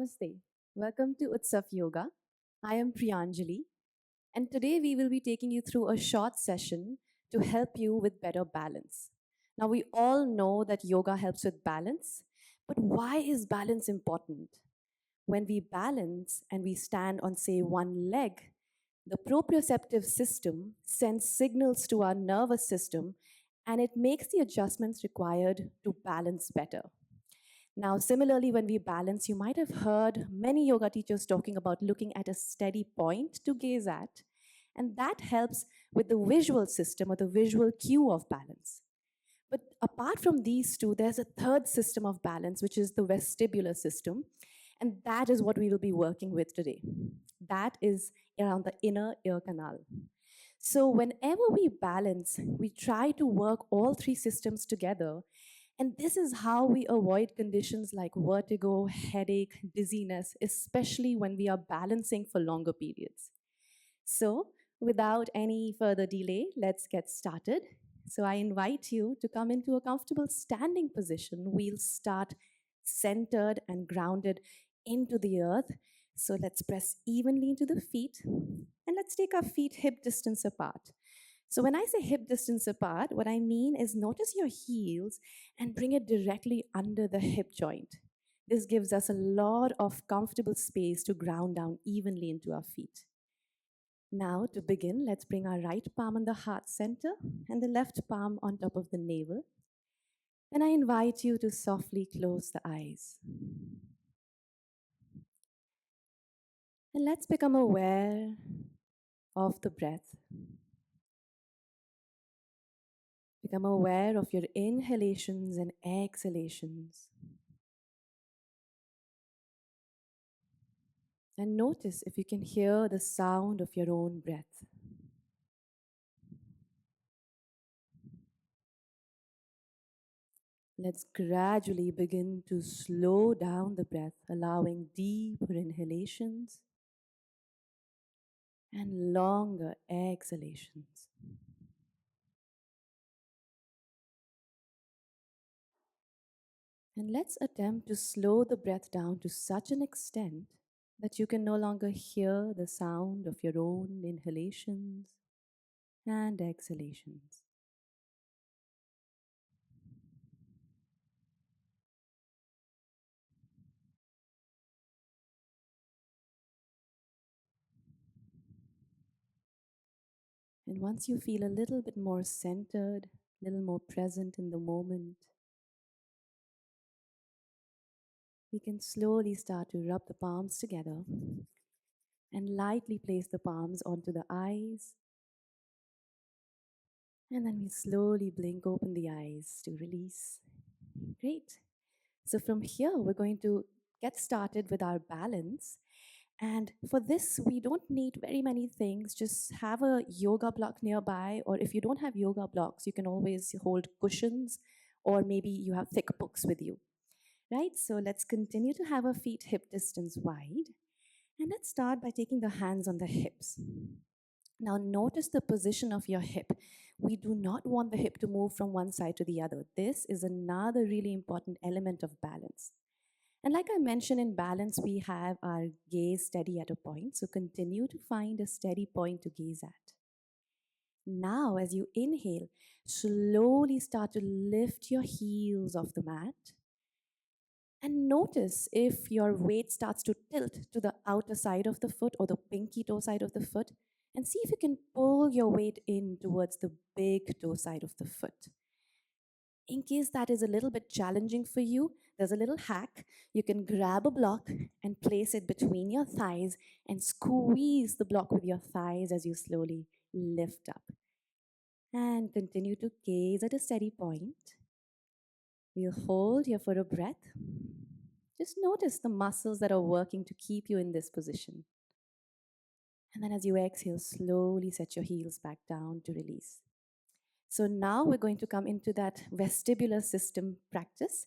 Namaste. Welcome to Utsav Yoga. I am Priyanjali, and today we will be taking you through a short session to help you with better balance. Now, we all know that yoga helps with balance, but why is balance important? When we balance and we stand on, say, one leg, the proprioceptive system sends signals to our nervous system and it makes the adjustments required to balance better. Now, similarly, when we balance, you might have heard many yoga teachers talking about looking at a steady point to gaze at, and that helps with the visual system or the visual cue of balance. But apart from these two, there's a third system of balance, which is the vestibular system, and that is what we will be working with today. That is around the inner ear canal. So, whenever we balance, we try to work all three systems together, and this is how we avoid conditions like vertigo, headache, dizziness, especially when we are balancing for longer periods. So, without any further delay, let's get started. So, I invite you to come into a comfortable standing position. We'll start centered and grounded into the earth. So, let's press evenly into the feet and let's take our feet hip distance apart. So when I say hip distance apart, what I mean is notice your heels and bring it directly under the hip joint. This gives us a lot of comfortable space to ground down evenly into our feet. Now, to begin, let's bring our right palm on the heart center and the left palm on top of the navel. And I invite you to softly close the eyes. And let's become aware of the breath. Become aware of your inhalations and exhalations. And notice if you can hear the sound of your own breath. Let's gradually begin to slow down the breath, allowing deeper inhalations and longer exhalations. And let's attempt to slow the breath down to such an extent that you can no longer hear the sound of your own inhalations and exhalations. And once you feel a little bit more centered, a little more present in the moment, we can slowly start to rub the palms together and lightly place the palms onto the eyes. And then we slowly blink open the eyes to release. Great. So from here, we're going to get started with our balance. And for this, we don't need very many things. Just have a yoga block nearby, or if you don't have yoga blocks, you can always hold cushions, or maybe you have thick books with you. Right? So let's continue to have our feet hip distance wide. And let's start by taking the hands on the hips. Now notice the position of your hip. We do not want the hip to move from one side to the other. This is another really important element of balance. And like I mentioned, in balance, we have our gaze steady at a point. So continue to find a steady point to gaze at. Now, as you inhale, slowly start to lift your heels off the mat. And notice if your weight starts to tilt to the outer side of the foot or the pinky toe side of the foot. And see if you can pull your weight in towards the big toe side of the foot. In case that is a little bit challenging for you, there's a little hack. You can grab a block and place it between your thighs and squeeze the block with your thighs as you slowly lift up. And continue to gaze at a steady point. We'll hold here for a breath. Just notice the muscles that are working to keep you in this position. And then as you exhale, slowly set your heels back down to release. So now we're going to come into that vestibular system practice.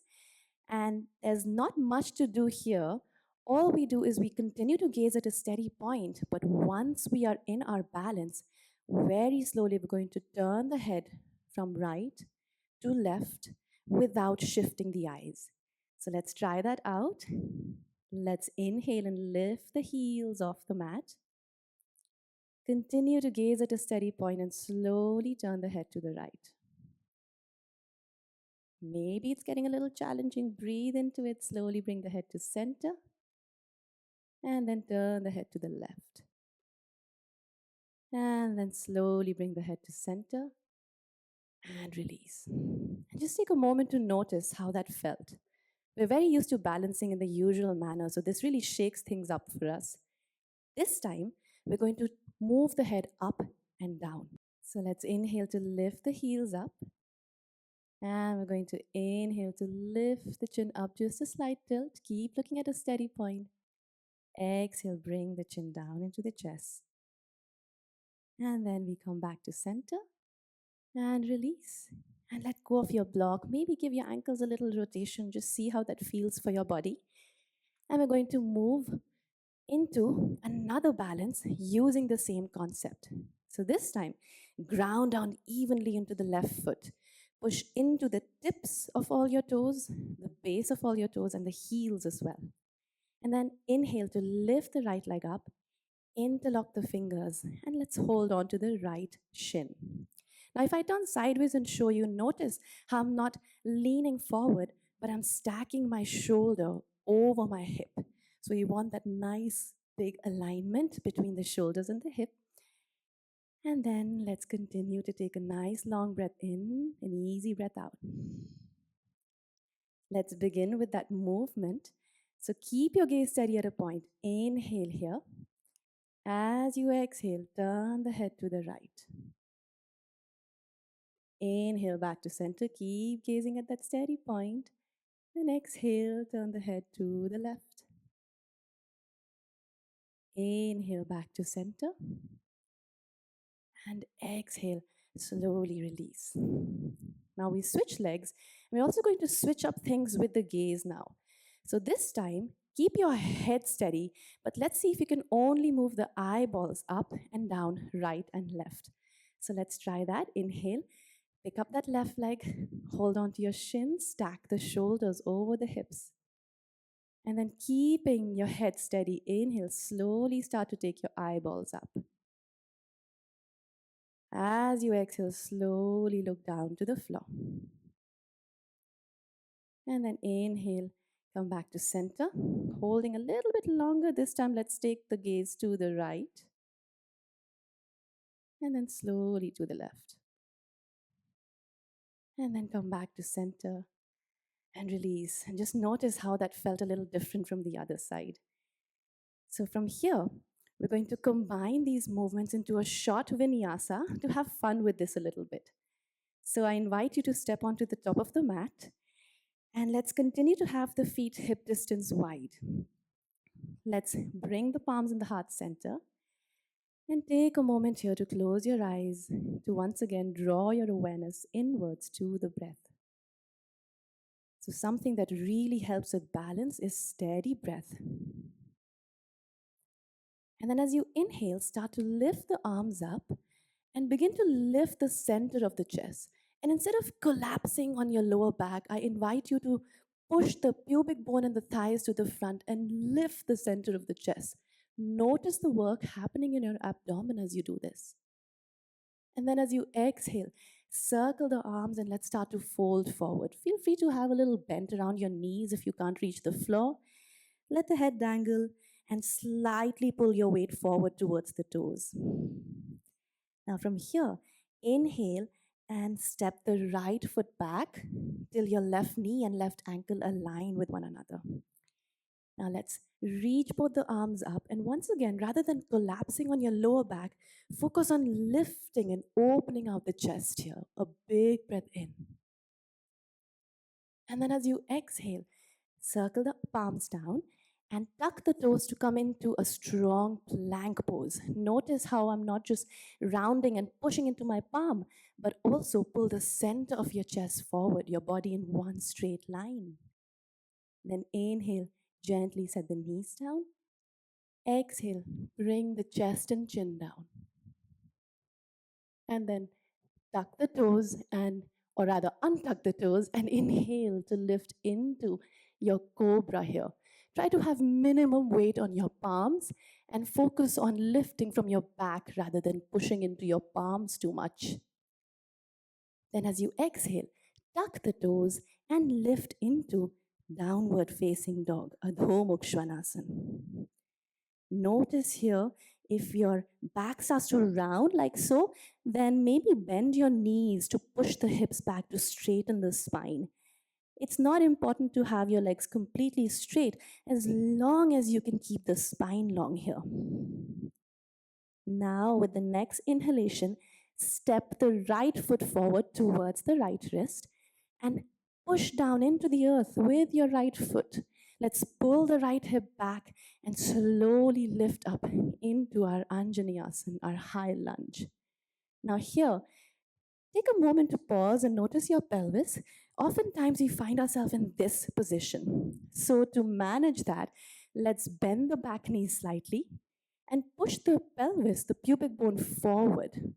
And there's not much to do here. All we do is we continue to gaze at a steady point. But once we are in our balance, very slowly we're going to turn the head from right to left without shifting the eyes. So let's try that out. Let's inhale and lift the heels off the mat. Continue to gaze at a steady point and slowly turn the head to the right. Maybe it's getting a little challenging. Breathe into it. Slowly bring the head to center. And then turn the head to the left. And then slowly bring the head to center. And release. And just take a moment to notice how that felt. We're very used to balancing in the usual manner, so this really shakes things up for us. This time, we're going to move the head up and down. So let's inhale to lift the heels up. And we're going to inhale to lift the chin up, just a slight tilt. Keep looking at a steady point. Exhale, bring the chin down into the chest. And then we come back to center and release. And let go of your block. Maybe give your ankles a little rotation. Just see how that feels for your body. And we're going to move into another balance using the same concept. So this time, ground down evenly into the left foot. Push into the tips of all your toes, the base of all your toes, and the heels as well. And then inhale to lift the right leg up, interlock the fingers, and let's hold on to the right shin. Now, if I turn sideways and show you, notice how I'm not leaning forward, but I'm stacking my shoulder over my hip. So you want that nice big alignment between the shoulders and the hip. And then let's continue to take a nice long breath in, an easy breath out. Let's begin with that movement. So keep your gaze steady at a point. Inhale here. As you exhale, turn the head to the right. Inhale back to center. Keep gazing at that steady point. And exhale, turn the head to the left. Inhale back to center. And exhale, slowly release. Now we switch legs. We're also going to switch up things with the gaze now. So this time, keep your head steady, but let's see if you can only move the eyeballs up and down, right and left. So let's try that. Inhale, pick up that left leg, hold on to your shins, stack the shoulders over the hips. And then keeping your head steady, inhale, slowly start to take your eyeballs up. As you exhale, slowly look down to the floor. And then inhale, come back to center, holding a little bit longer. This time, let's take the gaze to the right. And then slowly to the left. And then come back to center and release. And just notice how that felt a little different from the other side. So from here, we're going to combine these movements into a short vinyasa to have fun with this a little bit. So I invite you to step onto the top of the mat. And let's continue to have the feet hip distance wide. Let's bring the palms in the heart center. And take a moment here to close your eyes, to once again draw your awareness inwards to the breath. So something that really helps with balance is steady breath. And then as you inhale, start to lift the arms up and begin to lift the center of the chest. And instead of collapsing on your lower back, I invite you to push the pubic bone and the thighs to the front and lift the center of the chest. Notice the work happening in your abdomen as you do this. And then as you exhale, circle the arms and let's start to fold forward. Feel free to have a little bend around your knees if you can't reach the floor. Let the head dangle and slightly pull your weight forward towards the toes. Now from here, inhale and step the right foot back till your left knee and left ankle align with one another. Now let's reach both the arms up, and once again, rather than collapsing on your lower back, focus on lifting and opening out the chest here. A big breath in. And then as you exhale, circle the palms down and tuck the toes to come into a strong plank pose. Notice how I'm not just rounding and pushing into my palm, but also pull the center of your chest forward, your body in one straight line. Then inhale, gently set the knees down. Exhale, bring the chest and chin down. And then tuck the toes or rather untuck the toes and inhale to lift into your cobra here. Try to have minimum weight on your palms and focus on lifting from your back rather than pushing into your palms too much. Then, as you exhale, tuck the toes and lift into downward facing dog, Adho Mukshvanasana. Notice here if your back starts to round like so, then maybe bend your knees to push the hips back to straighten the spine. It's not important to have your legs completely straight as long as you can keep the spine long here. Now, with the next inhalation, step the right foot forward towards the right wrist and push down into the earth with your right foot. Let's pull the right hip back and slowly lift up into our Anjaneyasana, our high lunge. Now, here, take a moment to pause and notice your pelvis. Oftentimes, we find ourselves in this position. So, to manage that, let's bend the back knee slightly and push the pelvis, the pubic bone, forward.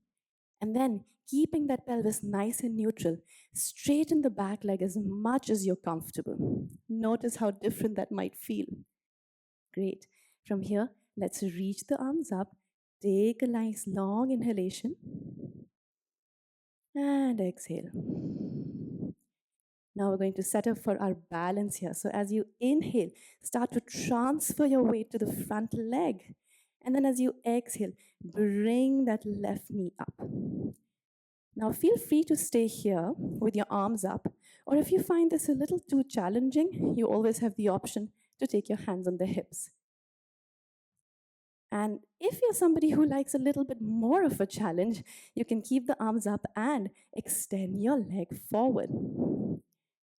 And then, keeping that pelvis nice and neutral, straighten the back leg as much as you're comfortable. Notice how different that might feel. Great. From here, let's reach the arms up. Take a nice long inhalation and exhale. Now we're going to set up for our balance here. So as you inhale, start to transfer your weight to the front leg. And then as you exhale, bring that left knee up. Now feel free to stay here with your arms up. Or if you find this a little too challenging, you always have the option to take your hands on the hips. And if you're somebody who likes a little bit more of a challenge, you can keep the arms up and extend your leg forward.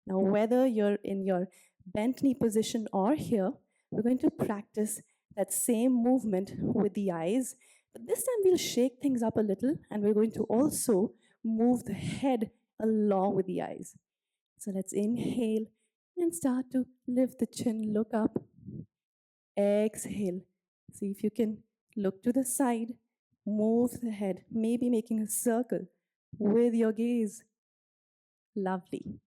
Now, whether you're in your bent knee position or here, we're going to practice that same movement with the eyes. But this time we'll shake things up a little and we're going to also move the head along with the eyes. So let's inhale and start to lift the chin, look up. Exhale. See if you can look to the side, move the head, maybe making a circle with your gaze. Lovely.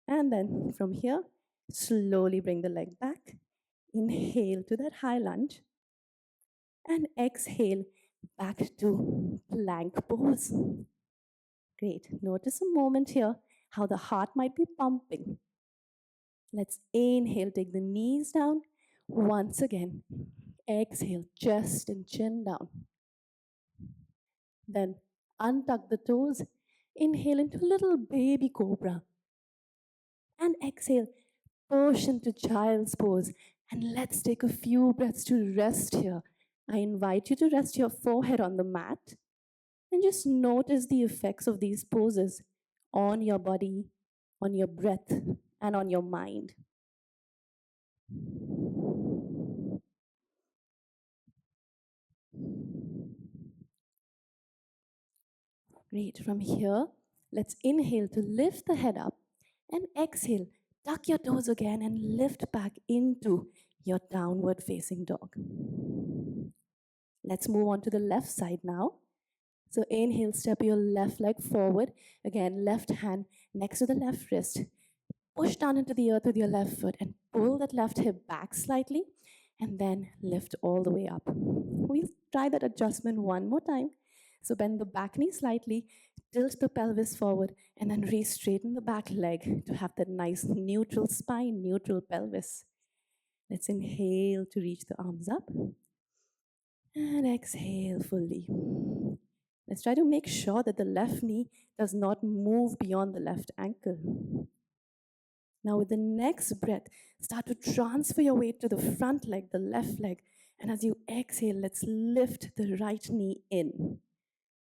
And then from here, slowly bring the leg back. Inhale to that high lunge. And exhale back to plank pose. Great. Notice a moment here how the heart might be pumping. Let's inhale, take the knees down. Once again, exhale, chest and chin down. Then untuck the toes. Inhale into little baby cobra. And exhale, push into child's pose. And let's take a few breaths to rest here. I invite you to rest your forehead on the mat and just notice the effects of these poses on your body, on your breath, and on your mind. Great. From here, let's inhale to lift the head up and exhale. Tuck your toes again and lift back into your downward facing dog. Let's move on to the left side now. So inhale, step your left leg forward. Again, left hand next to the left wrist. Push down into the earth with your left foot and pull that left hip back slightly and then lift all the way up. We'll try that adjustment one more time. So bend the back knee slightly, tilt the pelvis forward, and then re-straighten the back leg to have that nice neutral spine, neutral pelvis. Let's inhale to reach the arms up. And exhale fully. Let's try to make sure that the left knee does not move beyond the left ankle. Now with the next breath, start to transfer your weight to the front leg, the left leg. And as you exhale, let's lift the right knee in.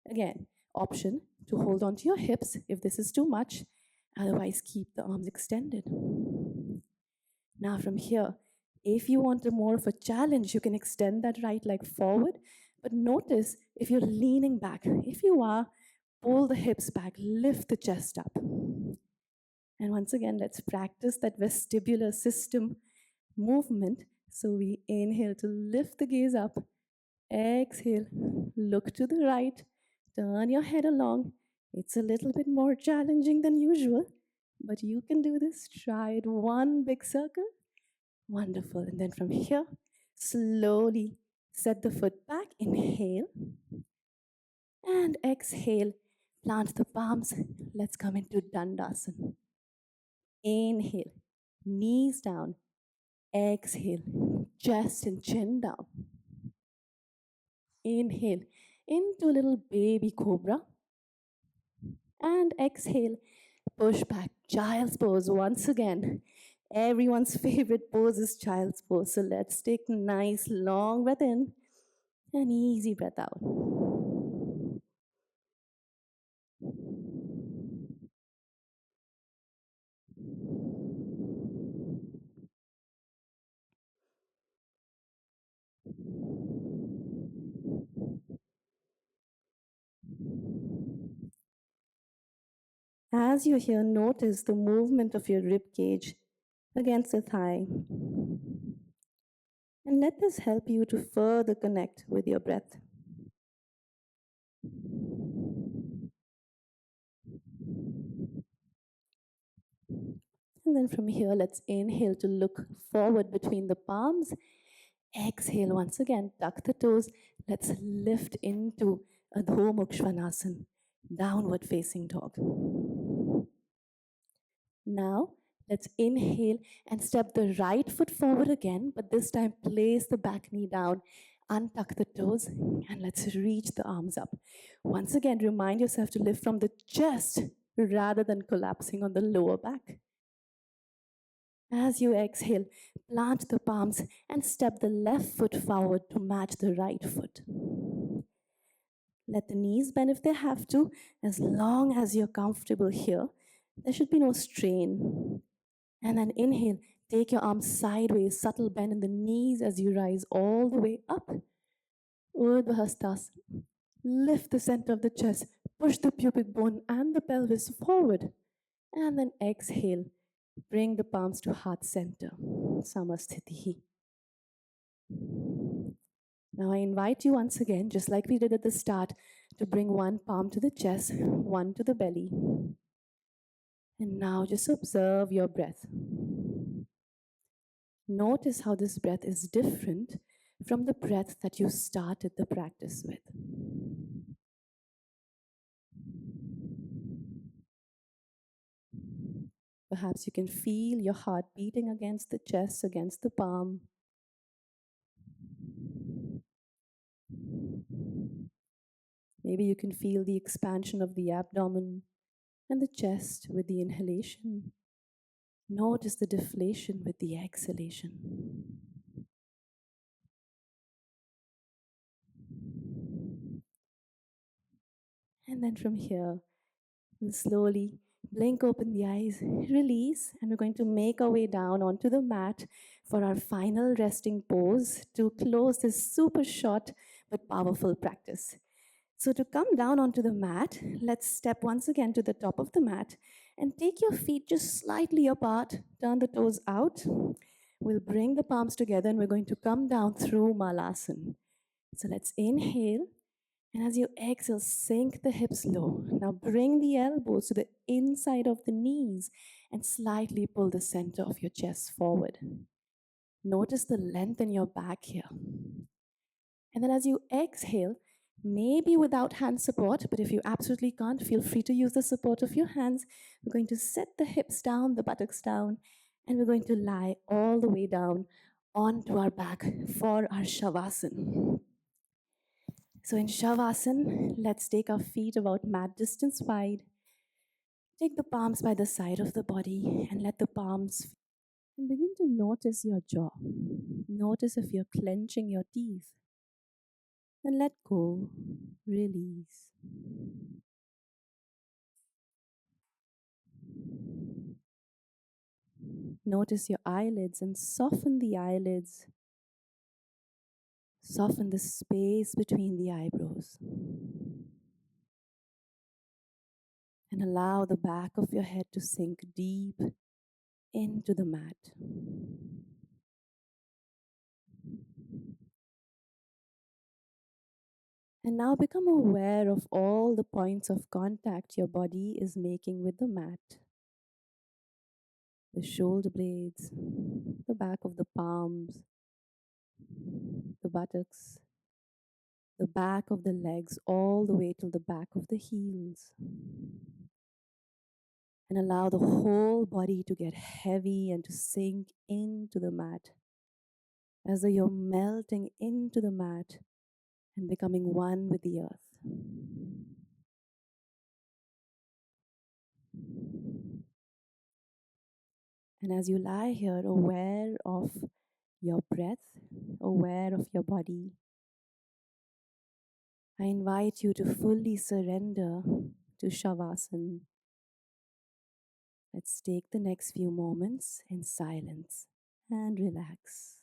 Again, option to hold on to your hips if this is too much. Otherwise, keep the arms extended. Now from here, if you want more of a challenge, you can extend that right leg forward. But notice if you're leaning back. If you are, pull the hips back, lift the chest up. And once again, let's practice that vestibular system movement. So we inhale to lift the gaze up. Exhale, look to the right, turn your head along. It's a little bit more challenging than usual, but you can do this. Try it one big circle. Wonderful. And then from here, slowly set the foot back. Inhale and exhale. Plant the palms. Let's come into Dandasana. Inhale, knees down. Exhale, chest and chin down. Inhale into little baby cobra. And exhale, push back, child's pose once again. Everyone's favorite pose is child's pose. So let's take a nice long breath in and easy breath out. As you're here, notice the movement of your rib cage against the thigh. And let this help you to further connect with your breath. And then from here, let's inhale to look forward between the palms. Exhale once again, tuck the toes. Let's lift into Adho Mukshvanasana, downward facing dog. Now, let's inhale and step the right foot forward again, but this time place the back knee down, untuck the toes, and let's reach the arms up. Once again, remind yourself to lift from the chest rather than collapsing on the lower back. As you exhale, plant the palms and step the left foot forward to match the right foot. Let the knees bend if they have to, as long as you're comfortable here. There should be no strain. And then inhale, take your arms sideways, subtle bend in the knees as you rise all the way up. Urdhva Hastasana. Lift the center of the chest, push the pubic bone and the pelvis forward. And then exhale, bring the palms to heart center. Samasthiti. Now I invite you once again, just like we did at the start, to bring one palm to the chest, one to the belly. And now just observe your breath. Notice how this breath is different from the breath that you started the practice with. Perhaps you can feel your heart beating against the chest, against the palm. Maybe you can feel the expansion of the abdomen and the chest with the inhalation. Notice the deflation with the exhalation. And then from here, we'll slowly blink open the eyes, release, and we're going to make our way down onto the mat for our final resting pose to close this super short but powerful practice. So to come down onto the mat, let's step once again to the top of the mat and take your feet just slightly apart, turn the toes out. We'll bring the palms together and we're going to come down through Malasana. So let's inhale. And as you exhale, sink the hips low. Now bring the elbows to the inside of the knees and slightly pull the center of your chest forward. Notice the length in your back here. And then as you exhale, maybe without hand support, but if you absolutely can't, feel free to use the support of your hands. We're going to set the hips down, the buttocks down, and we're going to lie all the way down onto our back for our Shavasana. So in Shavasana, let's take our feet about mat distance wide. Take the palms by the side of the body and let the palms and begin to notice your jaw. Notice if you're clenching your teeth. And let go, release. Notice your eyelids and soften the eyelids. Soften the space between the eyebrows. And allow the back of your head to sink deep into the mat. And now become aware of all the points of contact your body is making with the mat. the shoulder blades, the back of the palms, the buttocks, the back of the legs, all the way till the back of the heels. And allow the whole body to get heavy and to sink into the mat as though you're melting into the mat and becoming one with the earth. And as you lie here, aware of your breath, aware of your body, I invite you to fully surrender to Shavasana. Let's take the next few moments in silence and relax.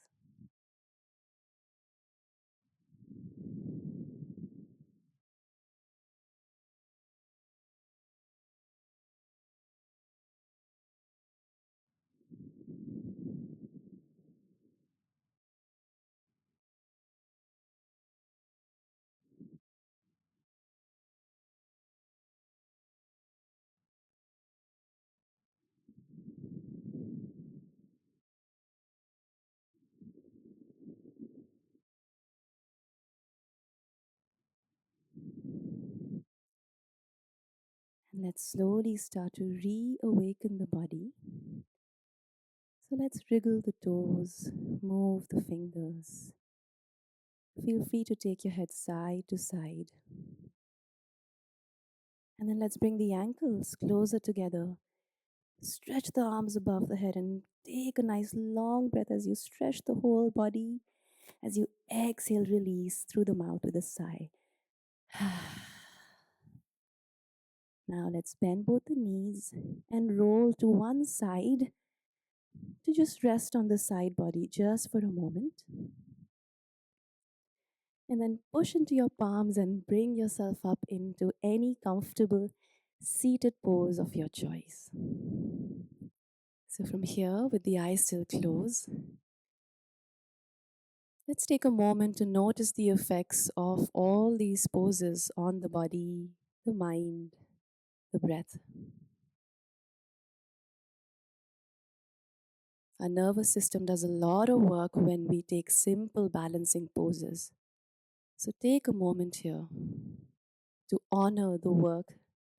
And let's slowly start to reawaken the body. So let's wriggle the toes, move the fingers. Feel free to take your head side to side. And then let's bring the ankles closer together. Stretch the arms above the head and take a nice long breath as you stretch the whole body. As you exhale, release through the mouth with a sigh. Now let's bend both the knees and roll to one side to just rest on the side body just for a moment. And then push into your palms and bring yourself up into any comfortable seated pose of your choice. So from here, with the eyes still closed, let's take a moment to notice the effects of all these poses on the body, the mind, the breath. Our nervous system does a lot of work when we take simple balancing poses. So take a moment here to honor the work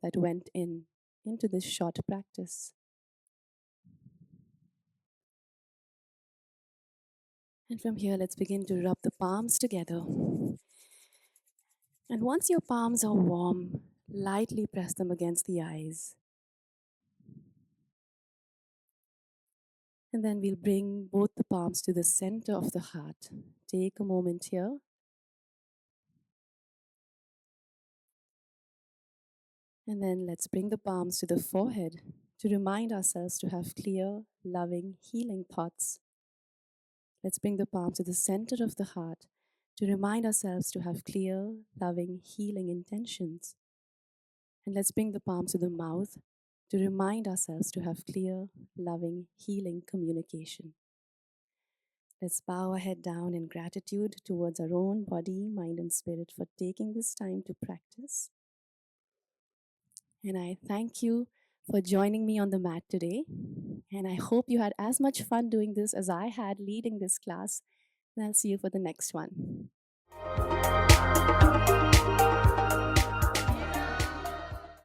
that went into this short practice. And from here, let's begin to rub the palms together. And once your palms are warm, lightly press them against the eyes. And then we'll bring both the palms to the center of the heart. Take a moment here. And then let's bring the palms to the forehead to remind ourselves to have clear, loving, healing thoughts. Let's bring the palm to the center of the heart to remind ourselves to have clear, loving, healing intentions. And let's bring the palm to the mouth to remind ourselves to have clear, loving, healing communication. Let's bow our head down in gratitude towards our own body, mind, and spirit for taking this time to practice. And I thank you for joining me on the mat today. And I hope you had as much fun doing this as I had leading this class. And I'll see you for the next one.